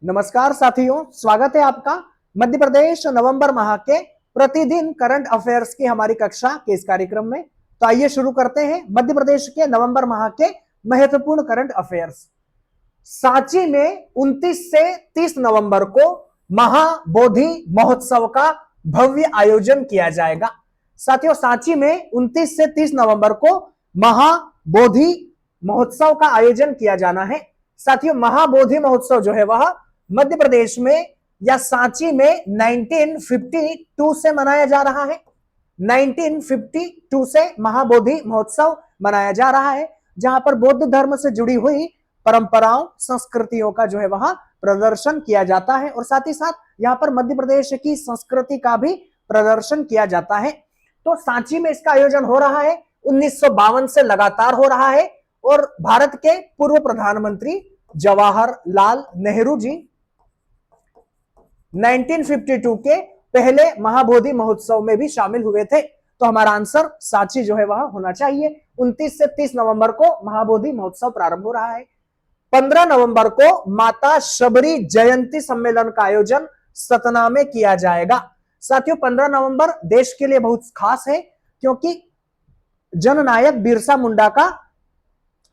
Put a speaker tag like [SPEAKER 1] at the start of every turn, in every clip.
[SPEAKER 1] नमस्कार साथियों, स्वागत है आपका मध्य प्रदेश नवंबर माह के प्रतिदिन करंट अफेयर्स की हमारी कक्षा के इस कार्यक्रम में। तो आइए शुरू करते हैं मध्य प्रदेश के नवंबर माह के महत्वपूर्ण करंट अफेयर्स। सांची में 29 से 30 नवंबर को महाबोधि महोत्सव का भव्य आयोजन किया जाएगा। साथियों, सांची में 29 से 30 नवंबर को महाबोधि महोत्सव का आयोजन किया जाना है। साथियों, महाबोधि महोत्सव जो है वह मध्य प्रदेश में या सांची में 1952 से मनाया जा रहा है। 1952 से महाबोधि महोत्सव मनाया जा रहा है, जहां पर बौद्ध धर्म से जुड़ी हुई परंपराओं संस्कृतियों का जो है वह प्रदर्शन किया जाता है और साथ ही साथ यहाँ पर मध्य प्रदेश की संस्कृति का भी प्रदर्शन किया जाता है। तो सांची में इसका आयोजन हो रहा है, 1952 से लगातार हो रहा है और भारत के पूर्व प्रधानमंत्री जवाहरलाल नेहरू जी 1952 के पहले महाबोधि महोत्सव में भी शामिल हुए थे। तो हमारा आंसर सांची जो है वह होना चाहिए। 29 से 30 नवंबर को महाबोधि महोत्सव प्रारंभ हो रहा है। 15 नवंबर को माता शबरी जयंती सम्मेलन का आयोजन सतना में किया जाएगा। साथियों, 15 नवंबर देश के लिए बहुत खास है क्योंकि जननायक बिरसा मुंडा का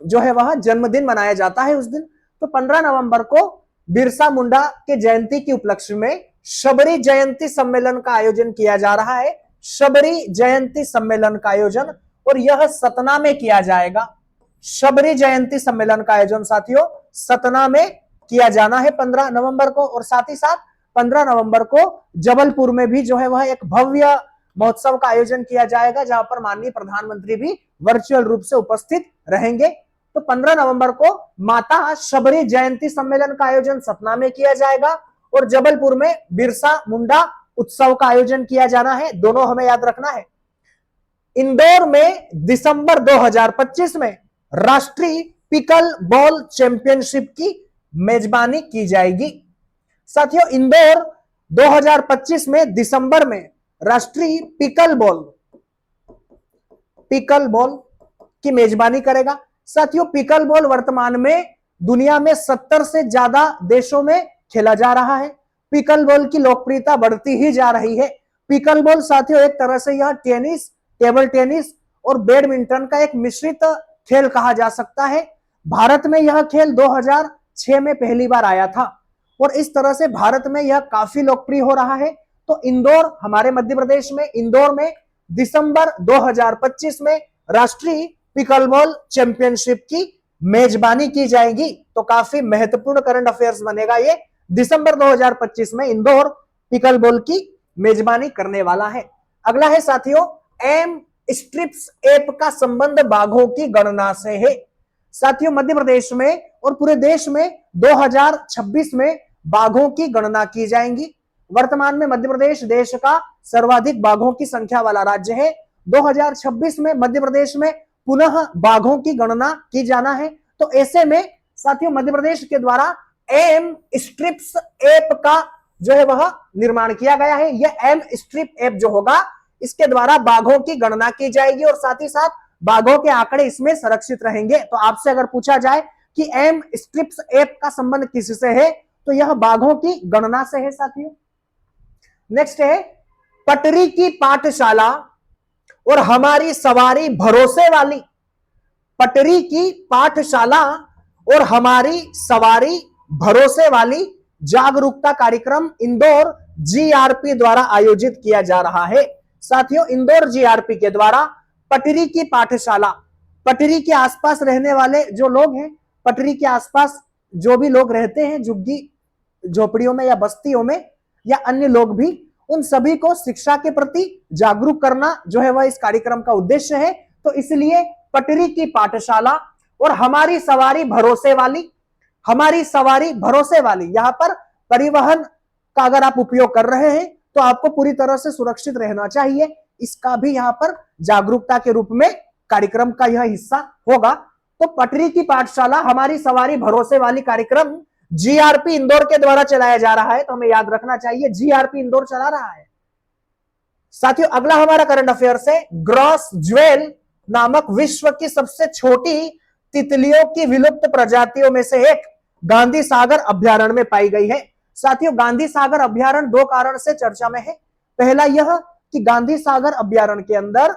[SPEAKER 1] जो है वह जन्मदिन मनाया जाता है उस दिन। तो 15 नवंबर को बिरसा मुंडा के जयंती के उपलक्ष्य में शबरी जयंती सम्मेलन का आयोजन किया जा रहा है। शबरी जयंती सम्मेलन का आयोजन, और यह सतना में किया जाएगा। शबरी जयंती सम्मेलन का आयोजन साथियों सतना में किया जाना है 15 नवंबर को। और साथ ही साथ 15 नवंबर को जबलपुर में भी जो है वह एक भव्य महोत्सव का आयोजन किया जाएगा, जहां पर माननीय प्रधानमंत्री भी वर्चुअल रूप से उपस्थित रहेंगे। तो 15 नवंबर को माता शबरी जयंती सम्मेलन का आयोजन सतना में किया जाएगा और जबलपुर में बिरसा मुंडा उत्सव का आयोजन किया जाना है। दोनों हमें याद रखना है। इंदौर में दिसंबर 2025 में राष्ट्रीय पिकल बॉल चैंपियनशिप की मेजबानी की जाएगी। साथियों, इंदौर 2025 में दिसंबर में राष्ट्रीय पिकल बॉल की मेजबानी करेगा। साथियों, पिकल बॉल वर्तमान में दुनिया में 70 से ज्यादा देशों में खेला जा रहा है। पिकल बॉल की लोकप्रियता बढ़ती ही जा रही है। पिकल बॉल साथियों एक तरह से यह टेनिस, टेबल टेनिस और बैडमिंटन का एक मिश्रित खेल कहा जा सकता है। भारत में यह खेल 2006 में पहली बार आया था और इस तरह से भारत में यह काफी लोकप्रिय हो रहा है। तो इंदौर, हमारे मध्य प्रदेश में इंदौर में दिसंबर 2025 में राष्ट्रीय पिकलबॉल चैंपियनशिप की मेजबानी की जाएगी। तो काफी महत्वपूर्ण करंट अफेयर्स बनेगा ये। दिसंबर 2025 में इंदौर पिकलबॉल की मेजबानी करने वाला है। अगला है साथियों, एम स्ट्रिप्स ऐप का संबंध बाघों की गणना से है। साथियों, मध्य प्रदेश में और पूरे देश में 2026 में बाघों की गणना की जाएंगी। वर्तमान में मध्य प्रदेश देश का सर्वाधिक बाघों की संख्या वाला राज्य है। 2026 में मध्य प्रदेश में पुनः बाघों की गणना की जाना है। तो ऐसे में साथियों मध्य प्रदेश के द्वारा एम स्ट्रिप्स ऐप का जो है वह निर्माण किया गया है। यह एम स्ट्रिप ऐप जो होगा इसके द्वारा बाघों की गणना की जाएगी और साथ ही साथ बाघों के आंकड़े इसमें संरक्षित रहेंगे। तो आपसे अगर पूछा जाए कि एम स्ट्रिप्स ऐप का संबंध किससे है, तो यह बाघों की गणना से है साथियों। नेक्स्ट है, पटरी की पाठशाला और हमारी सवारी भरोसे वाली। पटरी की पाठशाला और हमारी सवारी भरोसे वाली जागरूकता कार्यक्रम इंदौर जीआरपी द्वारा आयोजित किया जा रहा है। साथियों, इंदौर जीआरपी के द्वारा पटरी की पाठशाला, पटरी के आसपास रहने वाले जो लोग हैं, पटरी के आसपास जो भी लोग रहते हैं झुग्गी झोपड़ियों में या बस्तियों में या अन्य लोग भी, उन सभी को शिक्षा के प्रति जागरूक करना जो है वह इस कार्यक्रम का उद्देश्य है। तो इसलिए पटरी की पाठशाला और हमारी सवारी भरोसे वाली, हमारी सवारी भरोसे वाली, यहां पर परिवहन का अगर आप उपयोग कर रहे हैं तो आपको पूरी तरह से सुरक्षित रहना चाहिए। इसका भी यहां पर जागरूकता के रूप में कार्यक्रम का यह हिस्सा होगा। तो पटरी की पाठशाला हमारी सवारी भरोसे वाली कार्यक्रम जीआरपी इंदौर के द्वारा चलाया जा रहा है। तो हमें याद रखना चाहिए जीआरपी इंदौर चला रहा है। साथियों, अगला हमारा करंट अफेयर्स है, ग्रॉस ज्वेल नामक विश्व की सबसे छोटी तितलियों की विलुप्त प्रजातियों में से एक गांधी सागर अभ्यारण्य में पाई गई है। साथियों, गांधी सागर अभ्यारण्य दो कारण से चर्चा में है। पहला यह कि गांधी सागर अभ्यारण्य के अंदर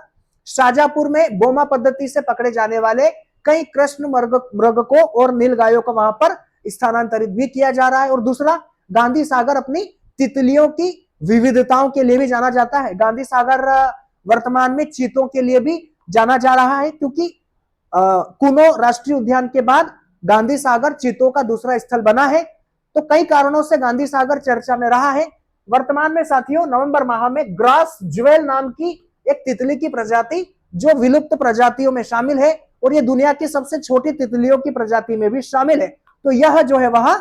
[SPEAKER 1] शाजापुर में बोमा पद्धति से पकड़े जाने वाले कई कृष्ण मृग को और नीलगायों को वहां पर स्थानांतरित भी किया जा रहा है। और दूसरा, गांधी सागर अपनी तितलियों की विविधताओं के लिए भी जाना जाता है। गांधी सागर वर्तमान में चीतों के लिए भी जाना जा रहा है, क्योंकि कुनो राष्ट्रीय उद्यान के बाद गांधी सागर चीतों का दूसरा स्थल बना है। तो कई कारणों से गांधी सागर चर्चा में रहा है। वर्तमान में साथियों, नवंबर माह में ग्रास ज्वेल नाम की एक तितली की प्रजाति जो विलुप्त प्रजातियों में शामिल है, और ये दुनिया की सबसे छोटी तितलियों की प्रजाति में भी शामिल है। तो यह जो है वह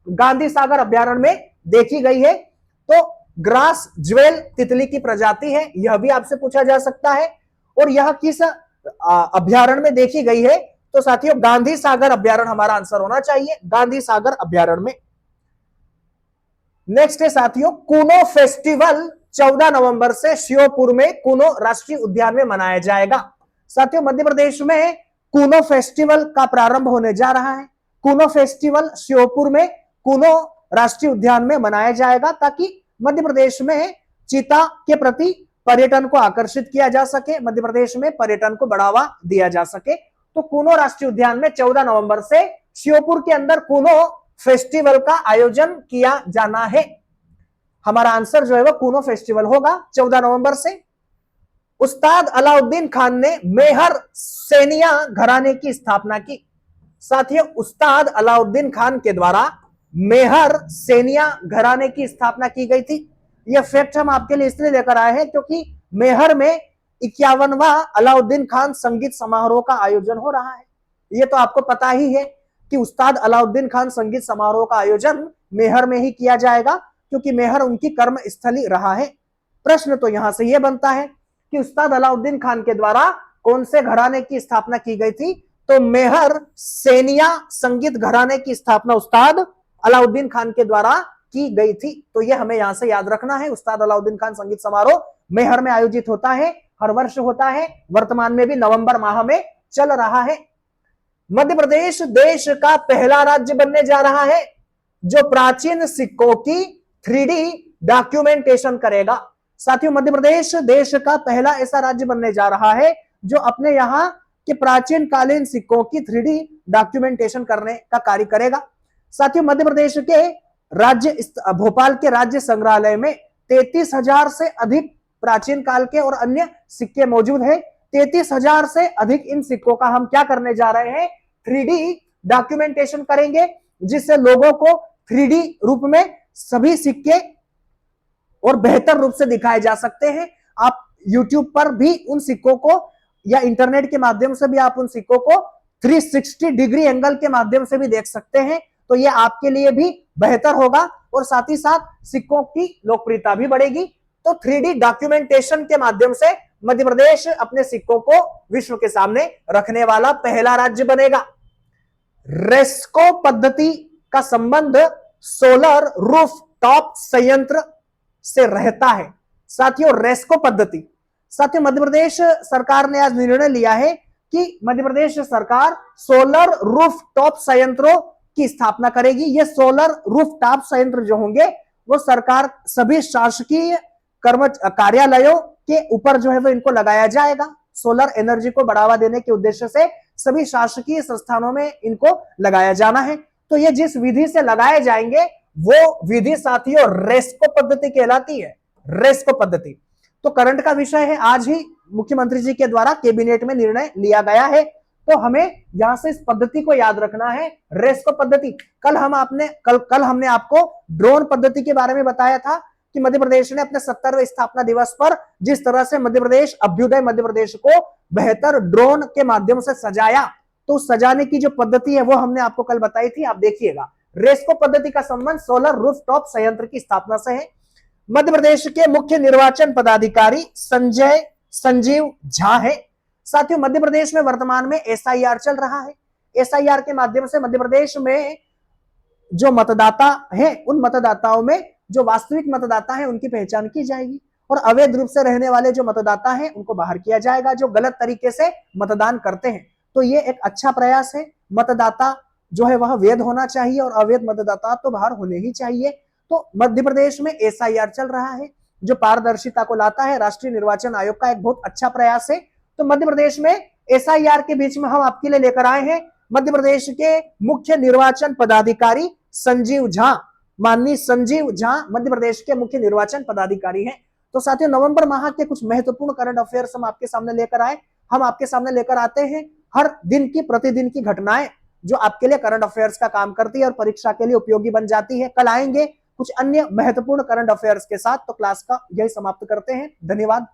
[SPEAKER 1] गांधी सागर अभ्यारण्य में देखी गई है। तो ग्रास ज्वेल तितली की प्रजाति है, यह भी आपसे पूछा जा सकता है। और यह किस अभ्यारण्य में देखी गई है? तो साथियों, गांधी सागर अभ्यारण्य हमारा आंसर होना चाहिए, गांधी सागर अभ्यारण्य में। नेक्स्ट है साथियों, कूनो फेस्टिवल 14 नवंबर से श्योपुर में कूनो राष्ट्रीय उद्यान में मनाया जाएगा। साथियों, मध्य प्रदेश में कूनो फेस्टिवल का प्रारंभ होने जा रहा है। कूनो फेस्टिवल श्योपुर में कूनो राष्ट्रीय उद्यान में मनाया जाएगा, ताकि मध्य प्रदेश में चीता के प्रति पर्यटन को आकर्षित किया जा सके, मध्य प्रदेश में पर्यटन को बढ़ावा दिया जा सके। तो कूनो राष्ट्रीय उद्यान में 14 नवंबर से श्योपुर के अंदर कूनो फेस्टिवल का आयोजन किया जाना है। हमारा आंसर जो है वह कूनो फेस्टिवल होगा 14 नवंबर से। उस्ताद अलाउद्दीन खान ने मेहर सेनिया घराने की स्थापना की। साथियों, उस्ताद अलाउद्दीन खान के द्वारा मेहर सेनिया घराने की स्थापना की गई थी। यह फैक्ट हम आपके लिए इसलिए लेकर आए हैं क्योंकि मेहर में 51वां अलाउद्दीन खान संगीत समारोह का आयोजन हो रहा है। यह तो आपको पता ही है कि उस्ताद अलाउद्दीन खान संगीत समारोह का आयोजन मेहर में ही किया जाएगा, क्योंकि मेहर उनकी कर्म स्थली रहा है। प्रश्न तो यहां से यह बनता है कि उस्ताद अलाउद्दीन खान के द्वारा कौन से घराने की स्थापना की गई थी? तो मेहर सेनिया संगीत घराने की स्थापना उस्ताद अलाउद्दीन खान के द्वारा की गई थी। तो यह हमें यहां से याद रखना है। उस्ताद अलाउद्दीन खान संगीत समारोह मेहर में आयोजित होता है, हर वर्ष होता है, वर्तमान में भी नवंबर माह में चल रहा है। मध्य प्रदेश देश का पहला राज्य बनने जा रहा है जो प्राचीन सिक्कों की 3D डॉक्यूमेंटेशन करेगा। साथियों, मध्य प्रदेश देश का पहला ऐसा राज्य बनने जा रहा है जो अपने यहाँ के प्राचीन कालीन सिक्कों की 3D डॉक्यूमेंटेशन करने का कार्य करेगा। साथियों, मध्य प्रदेश के राज्य भोपाल के राज्य संग्रहालय में 33,000 से अधिक प्राचीन काल के और अन्य सिक्के मौजूद हैं। 33,000 से अधिक इन सिक्कों का हम क्या करने जा रहे हैं? 3D डॉक्यूमेंटेशन करेंगे, जिससे लोगों को 3D रूप में सभी सिक्के और बेहतर रूप से दिखाए जा सकते हैं। आप YouTube पर भी उन सिक्कों को या इंटरनेट के माध्यम से भी आप उन सिक्कों को 360 डिग्री एंगल के माध्यम से भी देख सकते हैं। तो ये आपके लिए भी बेहतर होगा और साथ ही साथ सिक्कों की लोकप्रियता भी बढ़ेगी। तो 3D डॉक्यूमेंटेशन के माध्यम से मध्य प्रदेश अपने सिक्कों को विश्व के सामने रखने वाला पहला राज्य बनेगा। रेस्को पद्धति का संबंध सोलर रूफ टॉप संयंत्र से रहता है। साथियों, रेस्को पद्धति, साथियों मध्य प्रदेश सरकार ने आज निर्णय लिया है कि मध्य प्रदेश सरकार सोलर रूफ टॉप संयंत्रों की स्थापना करेगी। ये सोलर रूफ टॉप संयंत्र जो होंगे वो सरकार सभी शासकीय कार्यालयों के ऊपर जो है वो इनको लगाया जाएगा। सोलर एनर्जी को बढ़ावा देने के उद्देश्य से सभी शासकीय संस्थानों में इनको लगाया जाना है। तो ये जिस विधि से लगाए जाएंगे वो विधि साथियों रेस्को पद्धति कहलाती है। रेस्को पद्धति तो करंट का विषय है। आज ही मुख्यमंत्री जी के द्वारा कैबिनेट में निर्णय लिया गया है। तो हमें यहां से इस पद्धति को याद रखना है, रेस्को पद्धति। कल हमने आपको ड्रोन पद्धति के बारे में बताया था कि मध्य प्रदेश ने अपने 70वें स्थापना दिवस पर जिस तरह से मध्य प्रदेश अभ्युदय मध्य प्रदेश को बेहतर ड्रोन के माध्यम से सजाया, तो सजाने की जो पद्धति है वो हमने आपको कल बताई थी। आप देखिएगा, रेस्को पद्धति का संबंध सोलर रूफटॉप संयंत्र की स्थापना से है। मध्य प्रदेश के मुख्य निर्वाचन पदाधिकारी संजीव झा है। साथियों, मध्य प्रदेश में वर्तमान में SIR चल रहा है। SIR के माध्यम से मध्य प्रदेश में जो मतदाता हैं उन मतदाताओं में जो वास्तविक मतदाता हैं उनकी पहचान की जाएगी और अवैध रूप से रहने वाले जो मतदाता हैं उनको बाहर किया जाएगा, जो गलत तरीके से मतदान करते हैं। तो ये एक अच्छा प्रयास है। मतदाता जो है वह वैध होना चाहिए और अवैध मतदाता तो बाहर होने ही चाहिए। तो मध्य प्रदेश में एसआईआर चल रहा है जो पारदर्शिता को लाता है। राष्ट्रीय निर्वाचन आयोग का एक बहुत अच्छा प्रयास है। तो मध्य प्रदेश में एसआईआर के बीच में हम आपके लिए लेकर आए हैं मध्य प्रदेश के मुख्य निर्वाचन पदाधिकारी संजीव झा। माननीय संजीव झा मध्य प्रदेश के मुख्य निर्वाचन पदाधिकारी हैं। तो साथियों, नवंबर माह के कुछ महत्वपूर्ण करंट अफेयर्स हम आपके सामने लेकर आए। हम आपके सामने लेकर आते हैं हर दिन की प्रतिदिन की घटनाएं जो आपके लिए करंट अफेयर्स का काम करती है और परीक्षा के लिए उपयोगी बन जाती है। कल आएंगे कुछ अन्य महत्वपूर्ण करंट अफेयर्स के साथ। तो क्लास का यही समाप्त करते हैं। धन्यवाद।